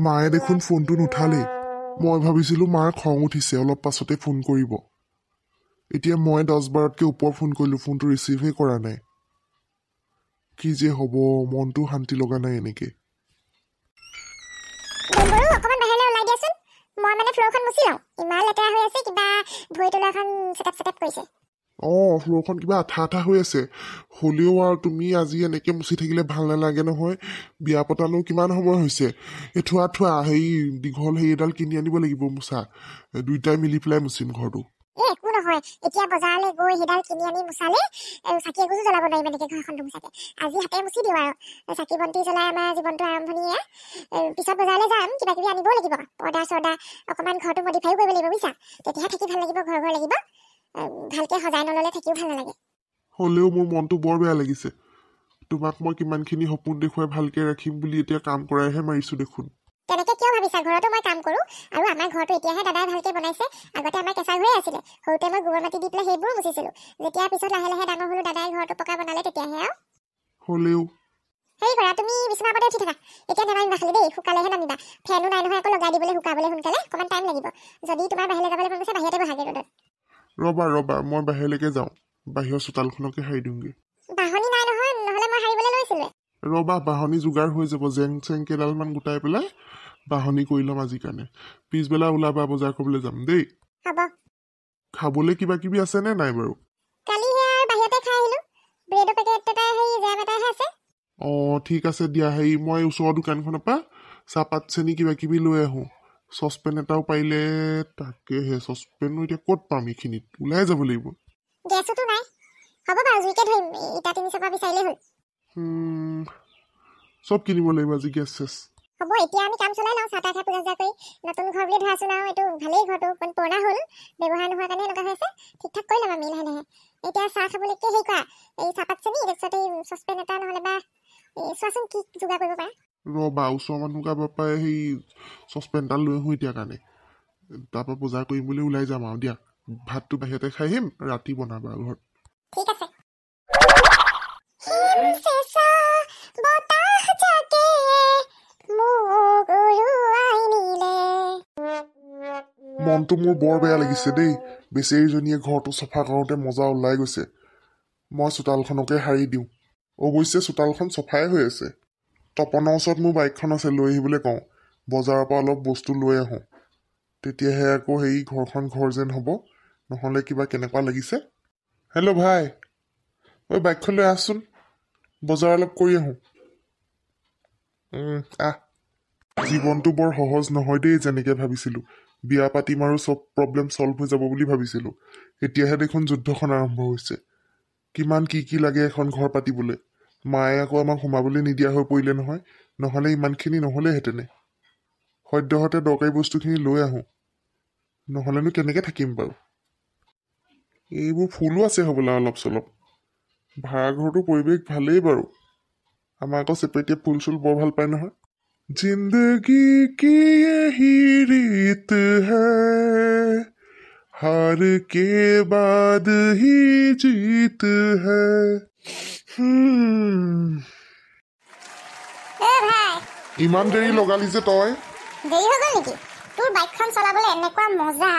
মায়ে দেখোন ফোনটো নুঠালেই। মই ভাবিছিলোঁ মাৰ খং উঠিছে, অলপ পাছতে ফোন কৰিব। এতিয়া মই 10-12তকৈ ওপৰ ফোন কৰিলোঁ, ফোনটো ৰিচিভেই কৰা নাই। কি যে হ'ব, মনটো শান্তি লগা নাই এনেকৈ। ফ্ল'ৰখন কিবা আঠা আঠা হৈ আছে। হ'লেও আৰু তুমি আজি এনেকৈ মুচি থাকিলে ভাল নালাগে নহয়। বিয়া পতানো কিমান সময় হৈছে। থোৱা হেৰি দীঘল হেৰি এডাল কিনি আনিব লাগিব মোচা। দুইটাই মিলি পেলাই মুচিম ঘৰটো। একো নহয়, এতিয়া বজাৰলৈ গৈ সেইডাল কিনি আনি মুচালে চাকি এগছো জ্বলাব নোৱাৰিম এনেকৈ ঘৰখন মুচাকে। আজি হাতে মুচি দিওঁ আৰু চাকি বন্তি জ্বলাই আমাৰ জীৱনটো আৰম্ভণিয়ে। পিছত বজাৰলৈ যাম, কিবা কিবি আনিবও লাগিব, পৰ্দা চৰ্দা অকণমান ঘৰটো মডিফাইও কৰিব লাগিব বুজিছা। তেতিয়াহে থাকি ভাল লাগিব, ঘৰ লাগিব। ভালকৈ সজাই নল'লে থাকিও ভাল নালাগে। হ'লেও মোৰ মনটো বৰ বেয়া লাগিছে। তোমাক মই কিমানখিনি সপোন দেখুৱাই ভালকৈ ৰাখিম বুলি এতিয়া কাম কৰাইহে মাৰিছোঁ দেখোন। তেনেকৈ কিয় ভাবিছা? ঘৰতো মই কাম কৰোঁ, আৰু আমাৰ ঘৰটো এতিয়াহে দাদাই ভালকৈ বনাইছে। আগতে আমাৰ কেঁচা ঘৰে আছিলে। সৰুতে মই গোবৰ মাটি দি পেলাই সেইবোৰো মুচিছিলোঁ। যেতিয়া পিছত লাহে লাহে ডাঙৰ হ'লোঁ, দাদাই ঘৰটো পকা বনালে, তেতিয়াহে আৰু। হ'লেও হেৰি কৰা, তুমি বিচনাৰ ওপৰতে উঠি থাকা। এতিয়া নানামিবা খালি দেই, শুকালেহে নামিবা। ফেনো নাই নহয় আকৌ লগাই দিবলৈ, শুকাবলৈ সোনকালে অকণমান টাইম লাগিব। যদি তোমাৰ বাহিৰলৈ যাবলৈ মন গৈছে, বাহিৰতে বহাগে ৰ'দত। ৰ'বা, মই বাহিৰলৈকে যাওঁ। বাহিৰৰ চোতালখনকে সাৰি দিওঁগৈ। বাহনি নাই নহয়, নহ'লে মই সাৰিবলৈ লৈছিলোঁ। ৰ'বা, বাহনি যোগাৰ হৈ যাব। জেং চেং কেইডালমান গোটাই পেলাই বাহনি কৰি ল'ম আজিৰ কাৰণে। পিছবেলা ওলাবা, বজাৰ কৰিবলৈ যাম দেই। হ'ব। খাবলৈ কিবা কিবি আছেনে নাই বাৰু? কালি সেয়া বাহিৰতে খাই আহিলোঁ। ব্ৰেডৰ পেকেট এটাই, হেৰি জেম এটাইহে আছে। ঠিক আছে দিয়া। মই ওচৰৰ দোকানখনৰ পৰা চাহপাত চেনি কিবা কিবি লৈ আহোঁ। চচপেন এটাও পাৰিলে, তাকেহে চচপেনো এতিয়া ক'ত পাম? এইখিনিত ওলাই যাব লাগিব। গেছতো নাই। হ'ব বাৰু, জুইকে ধৰিম। ইটা 3 চকা বিচাৰিলেই হ'ল। চব কিনিব লাগিব আজি, গেছ চেছ। হ'ব, এতিয়া আমি কাম চলাই লওঁ। চাহ তাহ খাই পূজা কৰি নতুন ঘৰ বুলি ধৰাচোন, আৰু এইটো ভালেই ঘৰটো অকণ পুৰণা হ'ল, ব্যৱহাৰ নোহোৱাৰ কাৰণে এনেকুৱা হৈছে। ঠিক ঠাক কৰি ল'ম আমি লাহে লাহে। এতিয়া চাহ খাবলৈকে হেৰি কৰা, এই চাহপাত চেনি, তাৰপিছত এই চচপেন এটা, নহ'লে বা চোৱাচোন কি যোগাৰ কৰিব পাৰা। ৰ'বা, ওচৰৰ মানুহ কাৰোবাৰ পৰাই সেই চচপেন এটা লৈ আহোঁ এতিয়া কাৰণে। তাৰপৰা বজাৰ কৰিম বুলি ওলাই যাম আৰু দিয়া। ভাতটো বাহিৰতে খাই আহিম, ৰাতি বনাবা ঘৰত। ঠিক আছে। মনটো মোৰ বৰ বেয়া লাগিছে দেই। বেচেৰীজনীয়ে ঘৰটো চফা কৰোঁতে মজা ওলাই গৈছে। মই চোতালখনকে সাৰি দিওঁ। অৱশ্যে চোতালখন চফাই হৈ আছে। তপনৰ ওচৰত মোৰ বাইকখন আছে, লৈ আহিবলৈ কওঁ। বজাৰৰ পৰা অলপ বস্তু লৈ আহোঁ, তেতিয়াহে আকৌ হেৰি ঘৰখন ঘৰ যেন হ'ব। নহ'লে কিবা কেনেকুৱা লাগিছে। হেল্ল' ভাই, বাইকখন লৈ আহচোন, বজাৰ অলপ কৰি আহোঁ। জীৱনটো বৰ সহজ নহয় দেই, যেনেকৈ ভাবিছিলোঁ। বিয়া পাতিম আৰু চব প্ৰব্লেম চল্ভ হৈ যাব বুলি ভাবিছিলোঁ। এতিয়াহে দেখোন যুদ্ধখন আৰম্ভ হৈছে। কিমান কি লাগে এখন ঘৰ পাতিবলৈ। মায়ে আকৌ আমাক সোমাবলৈ নিদিয়া হৈ পৰিলে নহয়। নহ'লে ইমানখিনি নহ'লেহেঁতেনে। সদ্যহতে দৰকাৰী বস্তুখিনি লৈ আহোঁ, নহ'লেনো কেনেকৈ থাকিম বাৰু। এইবোৰ ফুলো আছে হ'বলা অলপ চলপ। ভাড়াঘৰটোৰ পৰিৱেশ ভালেই বাৰু। আমাৰ আকৌ চেপেটিয়ে ফুল চুল বৰ ভাল পায় নহয়। जिंदगी की यही रीत है, हार के बाद ही जीत है। ইমান দেৰি লগালি যে তই? দেৰি হৈ গ'ল নেকি? তোৰ বাইকখন চলাবলৈ এনেকুৱা মজা।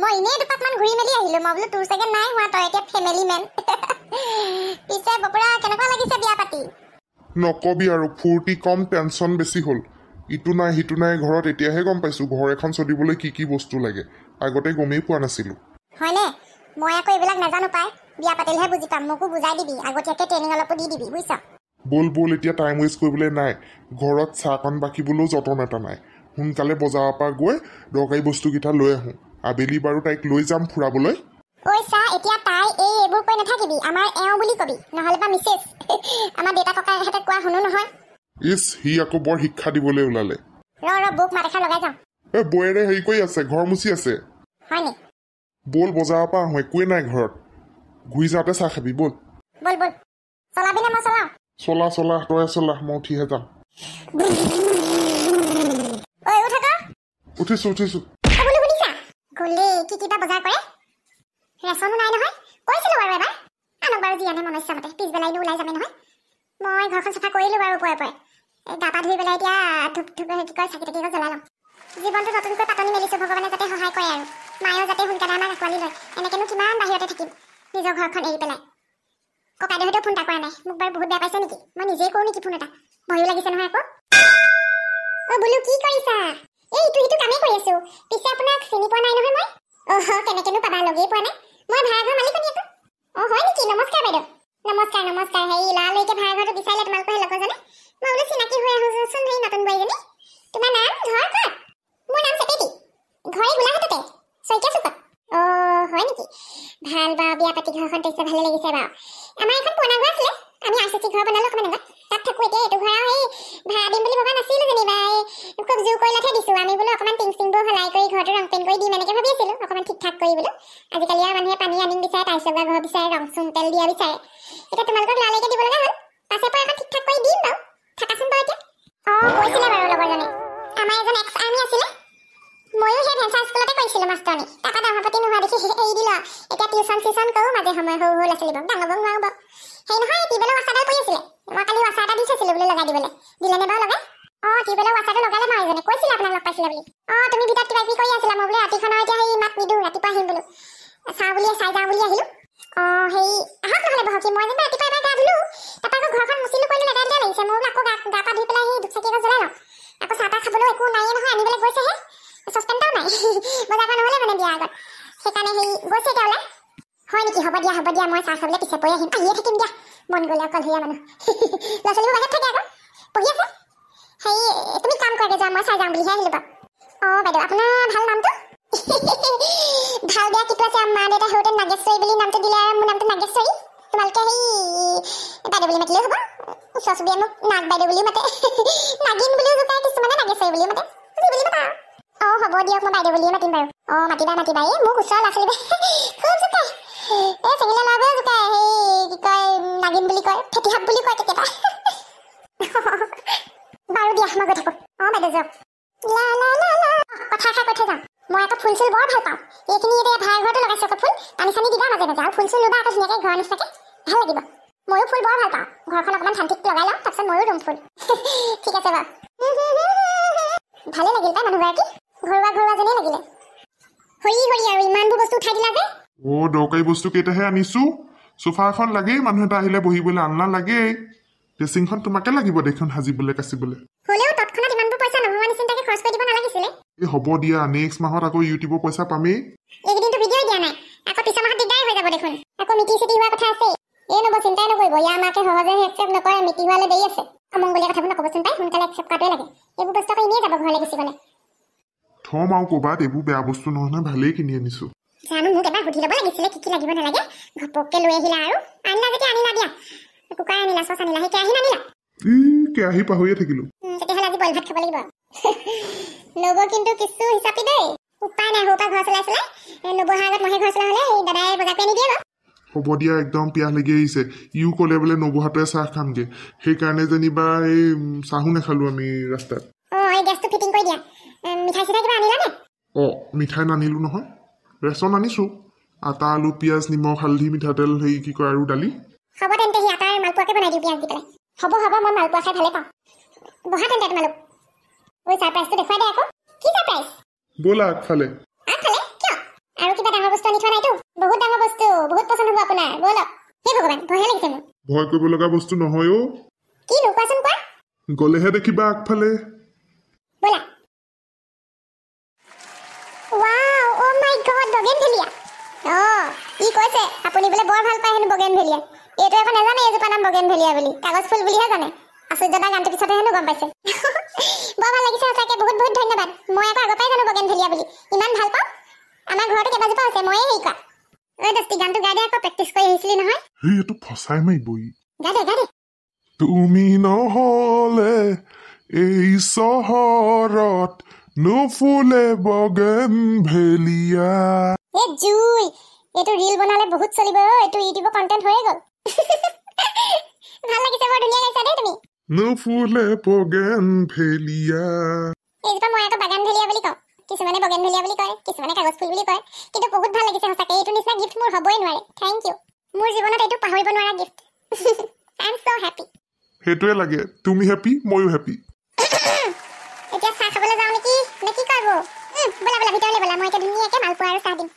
মই এনেই দুপাকমান ঘূৰি মেলি আহিলোঁ। মই বোলো তোৰ চাগে নাই হোৱা, তই এতিয়া ফেমিলি মেন। পিছে বপুৰা, কেনেকুৱা লাগিছে বিয়া পাতি? নকবি আৰু, ফূৰ্তি কম, টেনচন বেছি হ'ল। ইটো নাই সিটো নাই ঘৰত। এতিয়াহে গম পাইছোঁ ঘৰ এখন চলিবলৈ কি কি বস্তু লাগে। আগতে গমেই পোৱা নাছিলোঁ। হয়নে? মই আকৌ এইবিলাক নাজানো পাই। বিয়া পাতিলেহে বুজি পাম। মোকো বুজাই দিবি, আগতীয়াকৈ ট্ৰেইনিং অলপো দি দিবি, বুজিছ? ব'ল এতিয়া টাইম ৱেষ্ট কৰিবলৈ নাই। ঘৰত চাহকণ বাকিবলৈও যতন এটা নাই। সোনকালে বজাৰৰ পৰা গৈ দৰকাৰী বস্তুকেইটা লৈ আহোঁ। আবেলি বাৰু তাইক লৈ যাম ফুৰাবলৈ। ঐ চা, এতিয়া তাই এইবোৰ কৈ নাথাকিবি। আমাৰ এওঁ বুলি কবি, নহ'লে বা মিছেছ। আমাৰ দেউতা ককাইহঁতে কোৱা শুনো নহয়। সি আকৌ বৰ শিক্ষা দিবলৈ ওলালে। ৰ বৌক মাত এষাৰ লগাই যাওঁ। বৌয়েৰে হেৰি কৰি আছে, ঘৰ মুচি আছে। হয়নি? ব'ল বজাৰৰ পৰা আহোঁ, একোৱেই নাই ঘৰত। ঘূৰি যাওঁতে চাহ খাবি, ব'ল। চলাবি নে মই চলাওঁ? চলা, তই চলা, মই উঠিহে যাম। উঠিছো। গ'লে কি কিবা বজাৰ কৰে? ৰেচনো নাই নহয়। কৈছিলোঁ বাৰু এবাৰ। আনক বাৰু যি আনে মনইচ্ছামতে, পিছবেলা ওলাই যামে নহয়। মই ঘৰখন চাফা কৰিলোঁ বাৰু ওপৰে। গা পা ধুই পেলাই এতিয়া ধূপ ধূপ কি কয় চাকি তাকি জ্বলাই লওঁ জীৱনটো নতুনকৈ পাতনি মেলিছোঁ ভগৱানে যাতে সহায় কৰে আৰু মায়েও যাতে সোনকালে আমাক আঁকোৱালি লয় এনেকেনো কিমান বাহিৰতে থাকিম নিজৰ ঘৰখন এৰি পেলাই ককাইদেউহঁতেও ফোন এটা কৰা নাই মোক বাৰু বহুত বেয়া পাইছে নেকি মই নিজেই কৰোঁ নেকি ফোন এটা ভয়ো লাগিছে নহয় আকৌ বোলো কি কৰিছা ইটো কামেই কৰি আছোঁ পিছে আপোনাক চিনি পোৱা নাই নহয় মই কেনেকেনো পাবা লগেই পোৱা নাই মই ভাড়াঘৰ মালিকনী আকৌ হয় নেকি নমস্কাৰ বাইদেউ নমস্কাৰ হেৰি লৰালৰিকে ভাড়াঘৰটো বিচাৰিলে তোমালোকৰ সেই লগৰজনে মই বোলো চিনাকি হৈ আহোঁচোন সেই নতুন বোৱাৰীজনী তোমাৰ নাম ঘৰ ক'ত মোৰ নাম চেপেটি ঘৰ এই গোলাঘাটতে শইকীয়া চুকত হয় নেকি ভাল বাৰু বিয়া পাতি ঘৰখন দেখিছে ভালে লাগিছে বাৰু আমাৰ এখন পুৰণা ঘৰ আছিলে আমি RCC ঘৰ বনালোঁ অকণমান আগত তাত থাকোঁ এতিয়া এইটো ঘৰ আৰু সেই ভাড়া দিম বুলি ভবা নাছিলোঁ যেনিবা খুব জোৰ কৰি লঠে দিছোঁ আমি বোলো অকণমান টিংবোৰ সলাই কৰি ঘৰটো ৰং পেইণ্ট কৰি দিম এনেকৈ ভাবি আছিলোঁ অকণমান ঠিক ঠাক কৰি বোলো আজিকালি আৰু মানুহে পানী আনিম বিচাৰে টাইলছ লগা ঘৰ বিচাৰে ৰং চং তেল দিয়া বিচাৰে এতিয়া তোমালোকক লৰালৰিকে দিব লগা হ'ল পাছে পৰা এখন ঠিক ঠাক কৰি দিম বাৰু থাকাচোন বাৰু এতিয়া কৈছিলে বাৰু লগৰজনে আমাৰ এজন এক্স আৰ্মি আছিলে ময়ো সেই ভেঞ্চাৰ স্কুলতে কৰিছিলোঁ মাষ্টৰনী তাৰপৰা দৰমহা পাতি নোহোৱা দেখি এৰি দিলোঁ এতিয়া টিউশ্যন কৰোঁ মাজে সময়ে সৰু ল'ৰা ছোৱালীবোৰক ডাঙৰবোৰক নোৱাৰোঁ বাৰু সেই নহয় টিউবেলৰ ৱাছাৰডাল পৰি আছিলে মই কালি ৱাছাৰ এটা দি থৈছিলোঁ বোলো লগাই দিবলৈ দিলেনে বাৰু লগাই টিউবেলৰ ৱাছাৰটো লগালে মই এজনে কৈছিলে আপোনাক লগ পাইছিলে বুলি তুমি ভিতৰত কিবা কিবি কৰি আছিলা মই বোলো ৰাতিখনৰ এতিয়া সেই মাত নিদিওঁ ৰাতিপুৱা আহিম বোলো চাই যাওঁ বুলি আহিলোঁ সেই আহক নহ'লে বহকি মই যেনিবা ৰাতিপুৱা এবাৰ গা ধুলোঁ তাৰপৰা আকৌ ঘৰখন মুচিলোঁ কৰিলোঁ লেতেৰা লাগিছে মই বোলো আকৌ গা পা ধুই পেলাই সেই ধূপ চাকি জ্বলাই লওঁ আকৌ চাহ তাহ খাবলৈও একো নাইয়ে নহয় আনিবলৈ গৈছেহে চচপেন এটাও নাই বজাৰ কৰা নহ'লে মানে বিয়াৰ আগত সেইকাৰণে সেই গৈছে এতিয়া ওলাই হয় নেকি হ'ব দিয়া মই চাহ খাবলৈ পিছে পৰি আহিম আহিয়ে থাকিম দিয়া মন গ'লে অকলশৰীয়া মানুহ ল'ৰা ছোৱালীবোৰ বাহিৰত থাকে আকৌ পঢ়ি আছে সেই তুমি কাম কৰাগে যোৱা মই চাই যাওঁ বুলিহে আহিলোঁ বাৰু বাইদেউ আপোনাৰ ভাল নামটো ভাল বেয়া কিটো আছে মা দেউতাই সৰুতে নাগেশ্বৰী বুলি নামটো দিলে আৰু মোৰ নামটো নাগেশ্বৰী তোমালোকে সেই বাইদেউ বুলি মাতিলেও হ'ব ওচৰ চুবুৰীয়া মোক নাগ বাইদেউ বুলিও মাতে নাগিন বুলিও জোকায় কিছুমানে নাগেশ্বৰী বুলিও মাতে যি বুলি মাতা হ'ব দিয়ক মই বাইদেউ বুলিয়ে মাতিম বাৰু মাতিবা এই মোক ওচৰৰ ল'ৰা ছোৱালীবোৰে খুব জোকায় এই চেঙিলা ল'ৰাবোৰে জোকায় সেই কি কয় নাগিন বুলি কয় ফেটিসাপ বুলি কয় কেতিয়াবা বাৰু দিয়া মই গৈ থাকোঁ বাইদেউ যাওক কথা এষাৰ কৈ থৈ যাওঁ মই আকৌ ফুল চুল বৰ ভাল পাওঁ এইখিনি এতিয়া ভাড়া ঘৰতো লগাইছোঁ আকৌ ফুল পানী চানী দিবা মাজে মাজে আৰু ফুল চুল ৰুবা আকৌ ধুনীয়াকৈ ঘৰ নিচিনাকৈ ভাল লাগিব ময়ো ফুল বৰ ভাল পাওঁ ঘৰখন অকণমান শান্তিত লগাই লওঁ তাৰপিছত ময়ো ৰুম ফুল ঠিক আছে বাৰু ভালে লাগিল পাই মানুহগৰাকী ঘৰুৱা যেনেই লাগিলে হৰি আৰু ইমানবোৰ বস্তু উঠাই দিলা যে দৰকাৰী বস্তু কেইটাহে আনিছো সোফা এখন লাগেই মানুহ এটা আহিলে বহিবলৈ আলনা লাগেই ড্ৰেছিংখন তোমাকে লাগিব দেখোন সাজিবলৈ কাচিবলৈ হ'লেও তৎক্ষণাত ইমানবোৰ পইচা নোহোৱা নিচিনাকৈ খৰচ কৰি দিব নালাগিছিলে হ'ব দিয়া নেক্সট মাহত আকৌ ইউটিউবৰ পইচা পামেই এইকেইদিনতো ভিডিঅ' দিয়া নাই আকৌ পিছৰ মাহত দিগদাৰ হৈ যাব দেখোন আকৌ মিটি চিটি হোৱা কথা আছে চিন্তাই নকৰিব ইয়াৰ মাকে সহজে একচেপ্ট নকৰে মিটি হোৱালে দেৰি আছে অমংগলীয়া কথাবোৰ নক'বচোন পাই সোনকালে একচেপ্ট কৰাটোৱে লাগে এইবোৰ বস্তু আকৌ এনেই যাব ঘৰলৈ গুচি গ'লে থম আৰু ক'ৰবাত এইবোৰ বেয়া বস্তু নহয় ভালেই কিনি আনিছো জানো মোক এবাৰ সুধি ল'ব লাগিছিলে কি লাগিব নালাগে ঘপককৈ লৈ আহিলা আৰু আনিলা যেতিয়া আনিলা দিয়া কুকাৰ আনিলা চচ আনিলা সেই কেৰাহী নানিলা কেৰাহী পাহৰিয়ে থাকিলো তেতিয়াহ'লে আজি বইল ভাত খাব লাগিব নব কিন্তু কিছু হিচাপি দেই উপায় নাই সৰুৰ পৰা ঘৰ চলাই নবহাৰ আগত মহে ঘৰ চলা হ'লে সেই দাদাই বজাৰ কৰি নিদিয়ে হ'ব দিয়া একদম পিয়াহ লাগি আহিছে ইও ক'লে বোলে নবহাটোৱে চাহ খামগে সেইকাৰণে যেনিবা এই চাহো নাখালো আমি ৰাস্তাত এই গেছটো ফিটিং কৰি দিয়া মিঠাই চিঠাই কিবা আনিলা নে মিঠাই নানিলো নহয় ৰেচন আনিছো আটা আলু পিঁয়াজ নিমখ হালধি মিঠাতেল হেৰি কি কয় আৰু দালি হ'ব তেন্তে সি আটাৰ মালপোৱাকে বনাই দিওঁ পিঁয়াজ দি পেলাই হ'ব মই মালপোৱা খাই ভালে পাওঁ বহা তেন্তে তোমালোক ছাৰপ্ৰাইজটো দেখুৱাই দে আকৌ কি ছাৰপ্ৰাইজ ব'লা আগফালে কিয় আৰু কিবা ডাঙৰ বস্তু আনি থোৱা নাইতো বহুত ডাঙৰ বস্তু বহুত পচন্দ হ'ব আপোনাৰ ব'লক হে ভগৱান ভয়হে লাগিছে মোৰ ভয় কৰিব লগা বস্তু নহয় কিনো কোৱাচোন কোৱা গ'লেহে দেখিবা আগফালে ব'লা ৱাও অ মাই গড বগেনভেলিয়া ই কৈছে আপুনি বোলে বৰ ভাল পায় হেনো বগেনভেলিয়া এইটো আকৌ নাজানে এইজোপা নাম বগেনভেলিয়া বুলি কাগজ ফুল বুলিহে জানে আচৰ্যতা গানটোৰ পিছতে হেনো গম পাইছে বৰ ভাল লাগিছে সঁচাকৈ বহুত ধন্যবাদ মই আকৌ আগৰ পৰাই জানো বগেনভেলিয়া বুলি ইমান ভাল পাওঁ আমাৰ ঘৰতো কেইবাজোপা আছে ময়ে হেৰি কৰা দস্তি গানটো গাই দে আকৌ প্ৰেক্টিচ কৰি আহিছিলি নহয় এইটো ফচাই মাৰিবই গা দে তুমি নহ'লে এই চহৰত নুফুলে বগেনভেলিয়া জুই এইটো ৰীল বনালে বহুত চলিব এইটো ইউটিউবৰ কন্টেন্ট হৈয়ে গ'ল ভাল লাগিছে বৰ ধুনীয়া গাইছা দেই তুমি নুফুলে বগেনভেলিয়া এইজোপা মই আকৌ বাগানভেলিয়া বুলি কওঁ কিছুমানে বগেনভেলিয়া বুলি কয় কিছুমানে কাগজ ফুল বুলি কয় কিন্তু বহুত ভাল লাগিছে সঁচাকৈ এইটো নিচিনা গিফ্ট মোৰ হ'বই নোৱাৰে থেংক ইউ মোৰ জীৱনত এইটো পাহৰিব নোৱাৰা gift I am so happy সেইটোৱে লাগে তুমি হেপি ময়ো হেপি এতিয়া চাহ খাবলৈ যাওঁ নেকি নে কি কৰিব বলা বলা ভিতৰলৈ বলা মই এতিয়া ধুনীয়াকৈ মালপোৱা আৰু চাহ দিম